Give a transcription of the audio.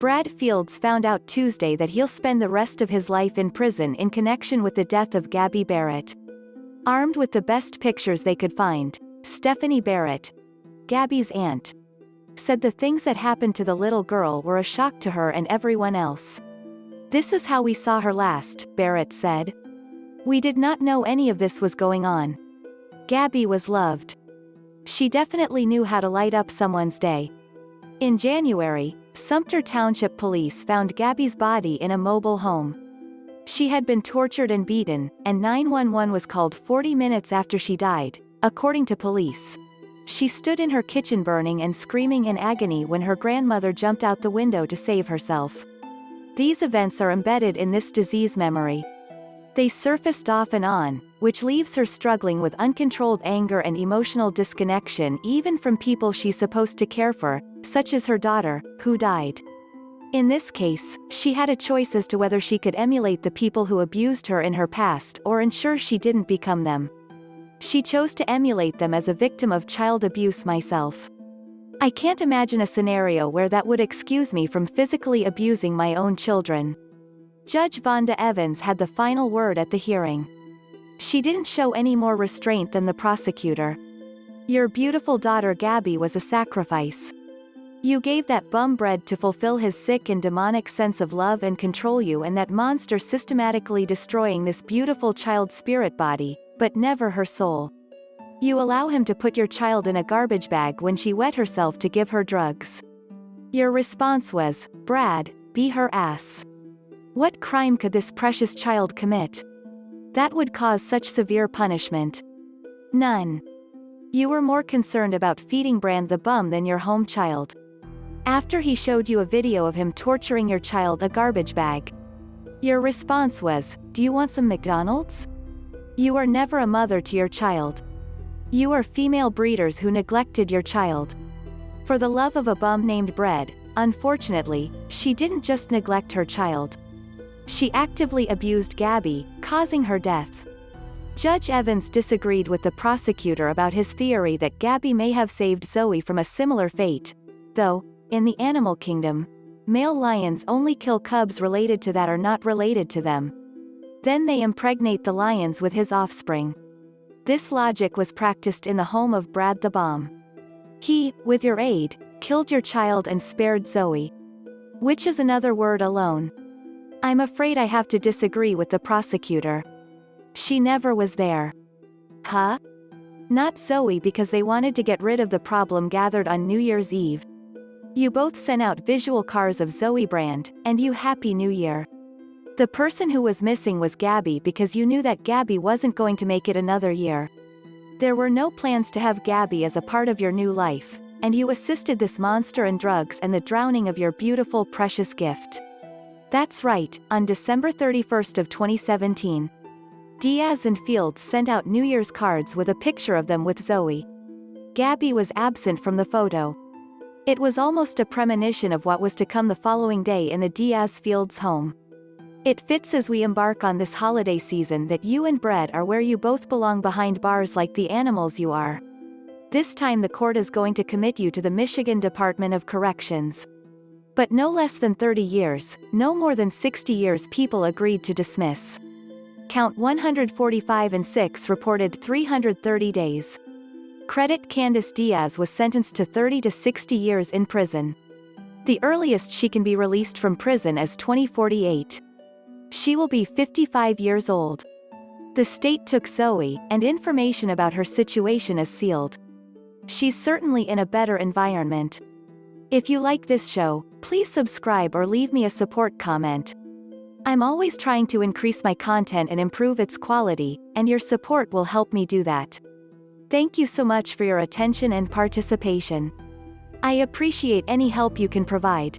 Brad Fields found out Tuesday that he'll spend the rest of his life in prison in connection with the death of Gabby Barrett. Armed with the best pictures they could find, Stephanie Barrett, Gabby's aunt, said the things that happened to the little girl were a shock to her and everyone else. "This is how we saw her last," Barrett said. "We did not know any of this was going on. Gabby was loved. She definitely knew how to light up someone's day." In January, Sumter Township Police found Gabby's body in a mobile home. She had been tortured and beaten, and 911 was called 40 minutes after she died, according to police. She stood in her kitchen burning and screaming in agony when her grandmother jumped out the window to save herself. These events are embedded in this disease memory. They surfaced off and on, which leaves her struggling with uncontrolled anger and emotional disconnection even from people she's supposed to care for, such as her daughter, who died. In this case, she had a choice as to whether she could emulate the people who abused her in her past or ensure she didn't become them. She chose to emulate them as a victim of child abuse myself. I can't imagine a scenario where that would excuse me from physically abusing my own children. Judge Vonda Evans had the final word at the hearing. She didn't show any more restraint than the prosecutor. "Your beautiful daughter Gabby was a sacrifice. You gave that bum bread to fulfill his sick and demonic sense of love and control you and that monster systematically destroying this beautiful child's spirit body, but never her soul. You allow him to put your child in a garbage bag when she wet herself to give her drugs. Your response was, 'Brad, be her ass.' What crime could this precious child commit that would cause such severe punishment? None. You were more concerned about feeding Brand the bum than your home child. After he showed you a video of him torturing your child a garbage bag. Your response was, 'Do you want some McDonald's?' You are never a mother to your child. You are female breeders who neglected your child. For the love of a bum named Bread, unfortunately, she didn't just neglect her child. She actively abused Gabby, causing her death." Judge Evans disagreed with the prosecutor about his theory that Gabby may have saved Zoe from a similar fate, though, in the animal kingdom, male lions only kill cubs related to that or not related to them. Then they impregnate the lions with his offspring. This logic was practiced in the home of Brad the Bomb. He, with your aid, killed your child and spared Zoe. Which is another word alone. I'm afraid I have to disagree with the prosecutor. She never was there. Huh? Not Zoe because they wanted to get rid of the problem gathered on New Year's Eve. You both sent out visual cars of Zoe Brand, and you Happy New Year. The person who was missing was Gabby because you knew that Gabby wasn't going to make it another year. There were no plans to have Gabby as a part of your new life, and you assisted this monster in drugs and the drowning of your beautiful precious gift. That's right, on December 31st of 2017. Diaz and Fields sent out New Year's cards with a picture of them with Zoe. Gabby was absent from the photo. It was almost a premonition of what was to come the following day in the Diaz-Fields home. It fits as we embark on this holiday season that you and Brett are where you both belong behind bars like the animals you are. This time the court is going to commit you to the Michigan Department of Corrections. But no less than 30 years, no more than 60 years people agreed to dismiss. Count 145 and 6 reported 330 days. Credit Candice Diaz was sentenced to 30 to 60 years in prison. The earliest she can be released from prison is 2048. She will be 55 years old. The state took Zoe, and information about her situation is sealed. She's certainly in a better environment. If you like this show, please subscribe or leave me a support comment. I'm always trying to increase my content and improve its quality, and your support will help me do that. Thank you so much for your attention and participation. I appreciate any help you can provide.